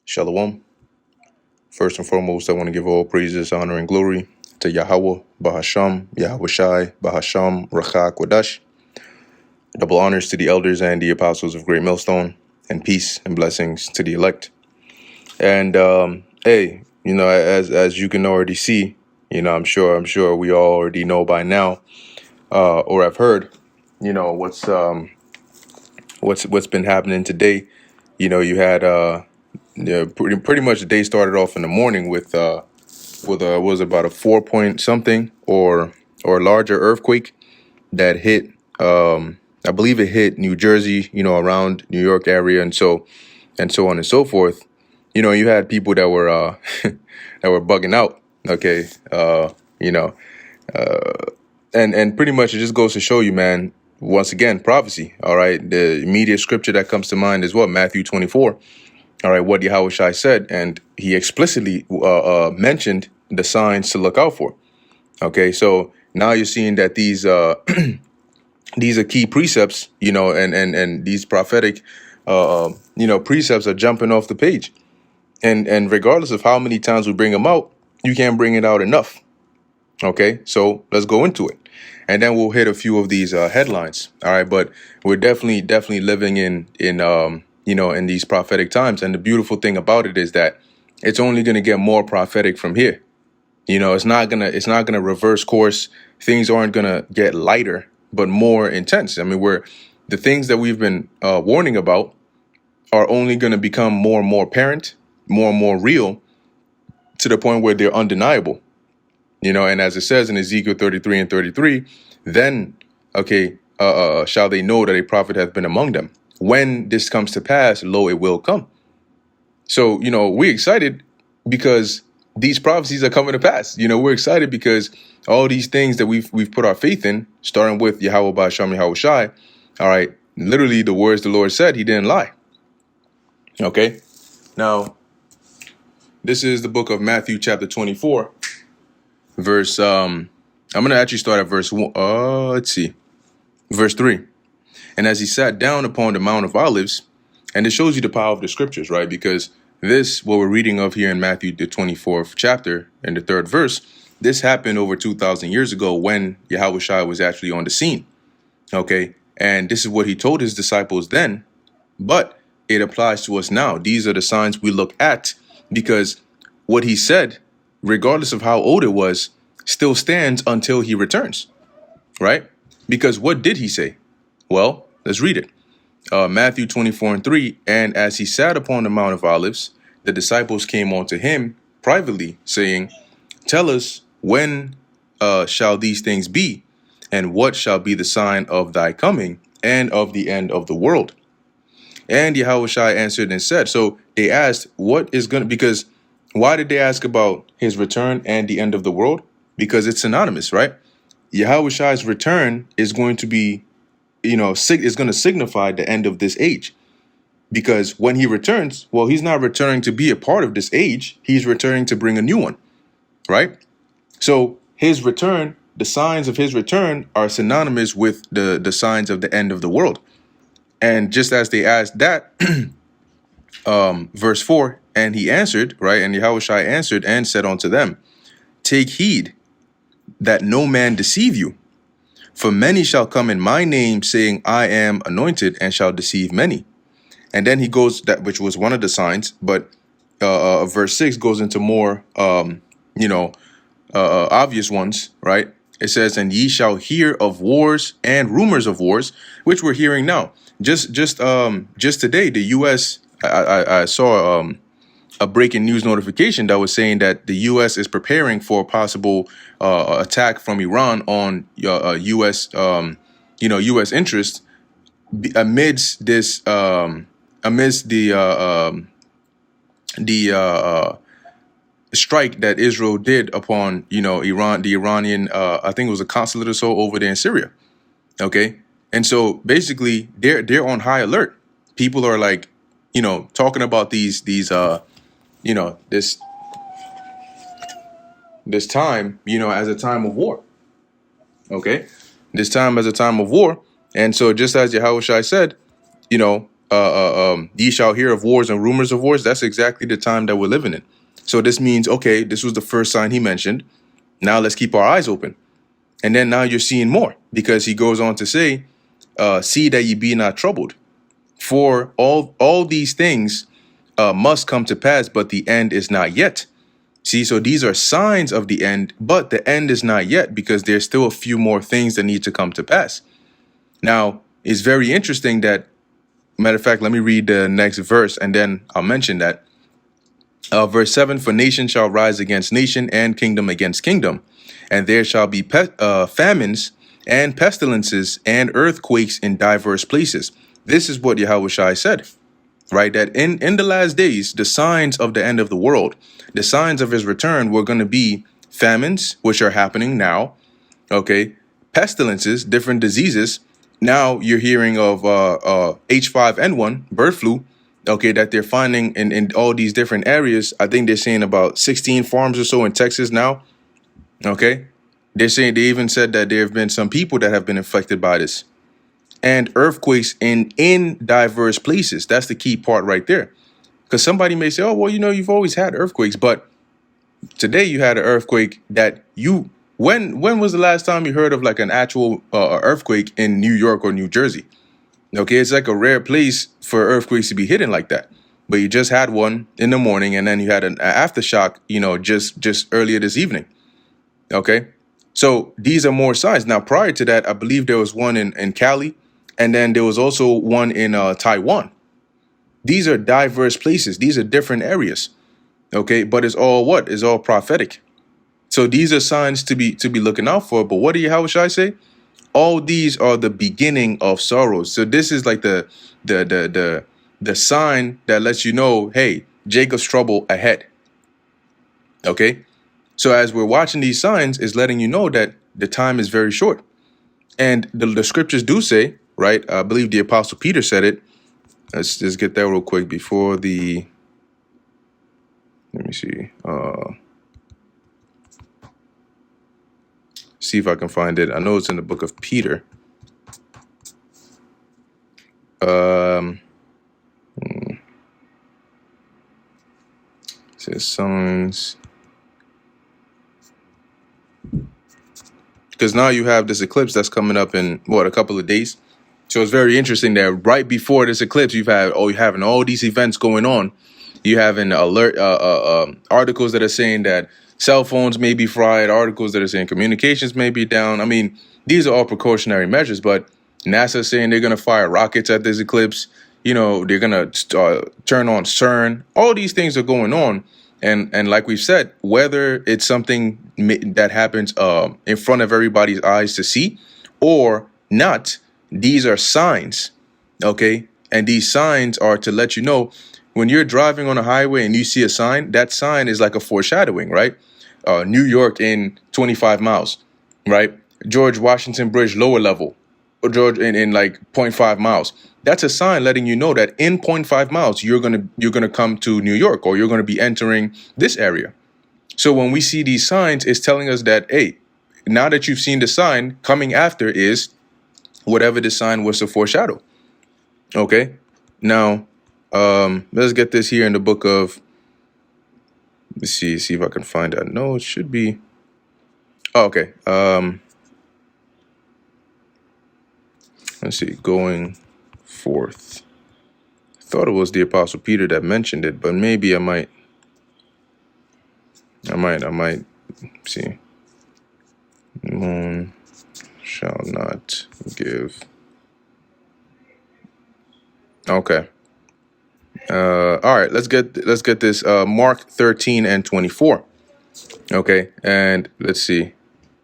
Shalom. First and foremost, I want to give all praises, honor, and glory to Yahweh, Bahasham, Yahweh Shai, Bahasham, Rachak, Wadash. Double honors to the elders and the apostles of Great Millstone, and peace and blessings to the elect. And hey, as you can already see, I'm sure we all already know by now, or have heard, what's been happening today. You had pretty much the day started off in the morning with was about a 4 point something or larger earthquake that hit. I believe it hit New Jersey, around New York area, and so on and so forth. You had people that were that were bugging out. Okay, and pretty much it just goes to show you, man. Once again, prophecy. All right, the immediate scripture that comes to mind is what? Matthew 24. All right, what Yahweh Shai said, and he explicitly mentioned the signs to look out for. Okay, so now you're seeing that these these are key precepts, and these prophetic precepts are jumping off the page, and regardless of how many times we bring them out, you can't bring it out enough. Okay, so let's go into it, and then we'll hit a few of these headlines. All right, but we're definitely living in these prophetic times, and the beautiful thing about it is that it's only going to get more prophetic from here. It's not gonna reverse course. Things aren't gonna get lighter, but more intense. I mean, the things that we've been warning about are only going to become more and more apparent, more and more real, to the point where they're undeniable. And as it says in Ezekiel 33 and 33, then, shall they know that a prophet hath been among them. When this comes to pass, lo, it will come. So, we're excited because these prophecies are coming to pass. We're excited because all these things that we've put our faith in, starting with Yahweh Ba'asham Yahweh Shai, all right, literally the words the Lord said, he didn't lie. Okay, now, this is the book of Matthew chapter 24. Verse, I'm going to actually start at verse 1. Verse 3. And as he sat down upon the Mount of Olives, and it shows you the power of the scriptures, right? Because what we're reading of here in Matthew, the 24th chapter, and the 3rd verse, this happened over 2,000 years ago when Yahweh Shai was actually on the scene. Okay. And this is what he told his disciples then, but it applies to us now. These are the signs we look at, because what he said, regardless of how old it was, still stands until he returns, right? Because what did he say? Well, let's read it. Matthew 24 and 3, and as he sat upon the Mount of Olives, the disciples came unto him privately, saying, tell us, when shall these things be? And what shall be the sign of thy coming and of the end of the world? And Yahweh Shai answered and said, so they asked, because why did they ask about his return and the end of the world? Because it's synonymous, right? Yahweh Shai's return is going to be, is going to signify the end of this age. Because when he returns, well, he's not returning to be a part of this age. He's returning to bring a new one, right? So his return, the signs of his return are synonymous with the signs of the end of the world. And just as they asked that, verse 4, and he answered, right? And Yahweh Shai answered and said unto them, take heed that no man deceive you. For many shall come in my name, saying, I am anointed, and shall deceive many. And then he goes, that which was one of the signs, but verse 6 goes into more, obvious ones, right? It says, and ye shall hear of wars and rumors of wars, which we're hearing now. Just today, the U.S., I saw a breaking news notification that was saying that the U.S. is preparing for a possible attack from Iran on U.S. U.S. interests amidst this strike that Israel did upon Iran, the Iranian I think it was a consulate or so over there in Syria. Okay, and so basically they're on high alert. People are like talking about these this time, as a time of war. Okay, this time as a time of war. And so just as Yahweh Shai said, ye shall hear of wars and rumors of wars. That's exactly the time that we're living in. So this means, okay, this was the first sign he mentioned. Now let's keep our eyes open. And then now you're seeing more, because he goes on to say, see that ye be not troubled. For all these things must come to pass, but the end is not yet. See, so these are signs of the end, but the end is not yet, because there's still a few more things that need to come to pass. Now, it's very interesting that, matter of fact, let me read the next verse and then I'll mention that. Verse 7, for nation shall rise against nation and kingdom against kingdom, and there shall be famines and pestilences and earthquakes in diverse places. This is what Yahushua said, right? That in the last days, the signs of the end of the world, the signs of his return were going to be famines, which are happening now, okay? Pestilences, different diseases. Now you're hearing of H5N1, bird flu, okay, that they're finding in all these different areas. I think they're saying about 16 farms or so in Texas now, okay? They're saying, they even said that there have been some people that have been infected by this. And earthquakes in diverse places. That's the key part right there. Because somebody may say, oh, well, you've always had earthquakes. But today you had an earthquake that when was the last time you heard of like an actual earthquake in New York or New Jersey? Okay, it's like a rare place for earthquakes to be hitting like that. But you just had one in the morning, and then you had an aftershock, just earlier this evening. Okay, so these are more signs. Now, prior to that, I believe there was one in Cali, and then there was also one in Taiwan. These are diverse places. These are different areas. Okay, but it's all what? It's all prophetic. So these are signs to be looking out for. But what how should I say? All these are the beginning of sorrows. So this is like the sign that lets you know, hey, Jacob's trouble ahead. Okay, so as we're watching these signs, is letting you know that the time is very short. And the scriptures do say, right? I believe the Apostle Peter said it. Let's just get that real quick before the. Let me see. See if I can find it. I know it's in the book of Peter. It says signs. Because now you have this eclipse that's coming up in a couple of days. So it's very interesting that right before this eclipse, you're having all these events going on. You having articles that are saying that cell phones may be fried, articles that are saying communications may be down. I mean, these are all precautionary measures, but NASA saying they're going to fire rockets at this eclipse. They're going to turn on CERN. All these things are going on. And like we've said, whether it's something that happens in front of everybody's eyes to see or not, these are signs, okay? And these signs are to let you know when you're driving on a highway and you see a sign, that sign is like a foreshadowing, right? New York in 25 miles, right? George Washington Bridge lower level, or George in like 0.5 miles. That's a sign letting you know that in 0.5 miles, you're gonna come to New York, or you're gonna be entering this area. So when we see these signs, it's telling us that, hey, now that you've seen the sign, coming after is whatever the sign was to foreshadow. Okay, now let's get this here in the book of. Let's see if I can find that. No, it should be. Oh, okay. Let's see. Going forth. I thought it was the Apostle Peter that mentioned it, but maybe I might see. Moon shall not give. Okay. All right. Let's get this. Mark 13:24. Okay, and let's see.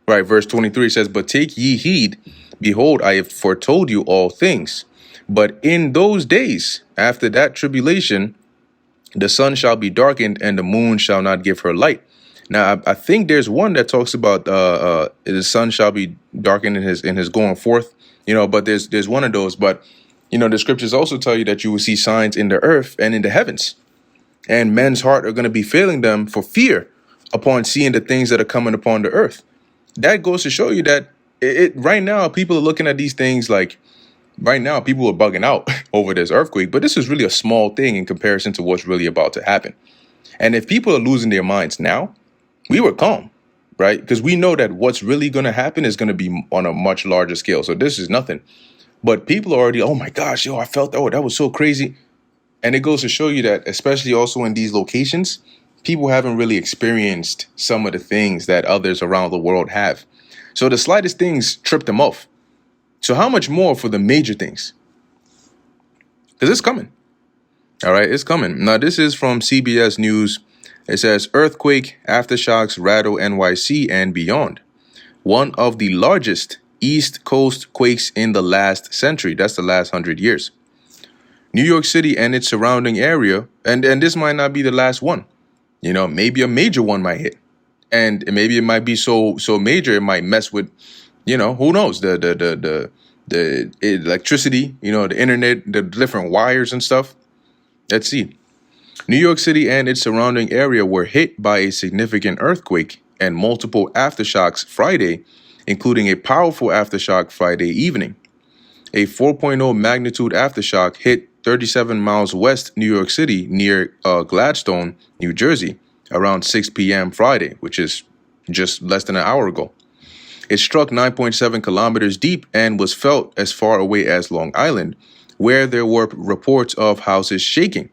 Right, verse 23 says, "But take ye heed, behold, I have foretold you all things. But in those days, after that tribulation, the sun shall be darkened, and the moon shall not give her light." Now, I think there's one that talks about the sun shall be darkened in his going forth. But there's one of those. But the scriptures also tell you that you will see signs in the earth and in the heavens, and men's heart are going to be failing them for fear upon seeing the things that are coming upon the earth. That goes to show you that right now people are looking at these things like, right now people are bugging out over this earthquake, but this is really a small thing in comparison to what's really about to happen. And if people are losing their minds now, we were calm, right? Because we know that what's really going to happen is going to be on a much larger scale. So this is nothing. But people are already, oh my gosh, yo, I felt, oh, that was so crazy. And it goes to show you that, especially also in these locations, people haven't really experienced some of the things that others around the world have. So the slightest things trip them off. So how much more for the major things? Because it's coming. All right, it's coming. Now, this is from CBS News. It says, earthquake, aftershocks rattle NYC and beyond. One of the largest East Coast quakes in the last century. That's the last 100 years. New York City and its surrounding area, and this might not be the last one. You know, maybe a major one might hit. And maybe it might be so major it might mess with, you know, who knows, the electricity, you know, the internet, the different wires and stuff. Let's see. New York City and its surrounding area were hit by a significant earthquake and multiple aftershocks Friday, including a powerful aftershock Friday evening. A 4.0 magnitude aftershock hit 37 miles west New York City near Gladstone, New Jersey, around 6 p.m. Friday, which is just less than an hour ago. It struck 9.7 kilometers deep and was felt as far away as Long Island, where there were reports of houses shaking.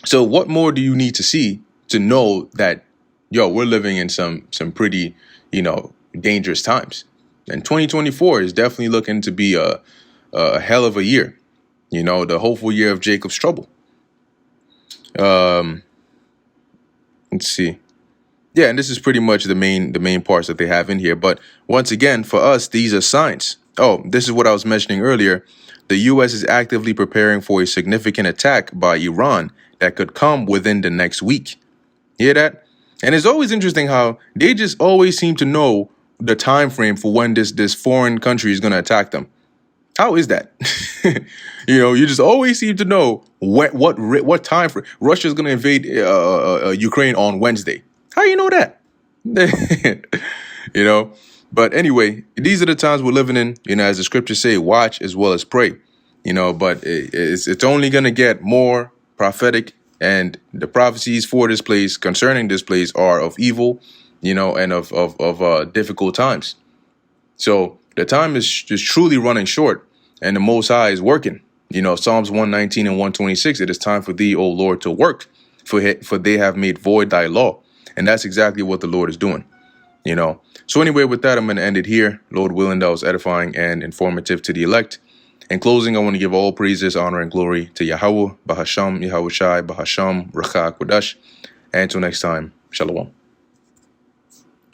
So what more do you need to see to know that, yo, we're living in some pretty, you know, dangerous times? And 2024 is definitely looking to be a hell of a year. You know, the hopeful year of Jacob's trouble. Let's see. Yeah, and this is pretty much the main parts that they have in here. But once again, for us, these are signs. Oh, this is what I was mentioning earlier. The U.S. is actively preparing for a significant attack by Iran that could come within the next week. Hear that? And it's always interesting how they just always seem to know the time frame for when this foreign country is going to attack them. How is that? You know, you just always seem to know what time frame. Russia is going to invade Ukraine on Wednesday. How you know that? You know, but anyway, these are the times we're living in. You know, as the scriptures say, watch as well as pray. You know, but it's only going to get more prophetic, and the prophecies for this place concerning this place are of evil, you know, and of difficult times. So the time is just truly running short, and the Most High is working. You know, Psalms 119 and 126, it is time for thee, O Lord, to work, for they have made void thy law. And that's exactly what the Lord is doing, you know. So anyway, with that, I'm going to end it here. Lord willing, that was edifying and informative to the elect. In closing, I want to give all praises, honor, and glory to Yahweh, Bahasham, Yahweh Shai, Bahasham, Rakha, Kodash. And until next time, Shalom.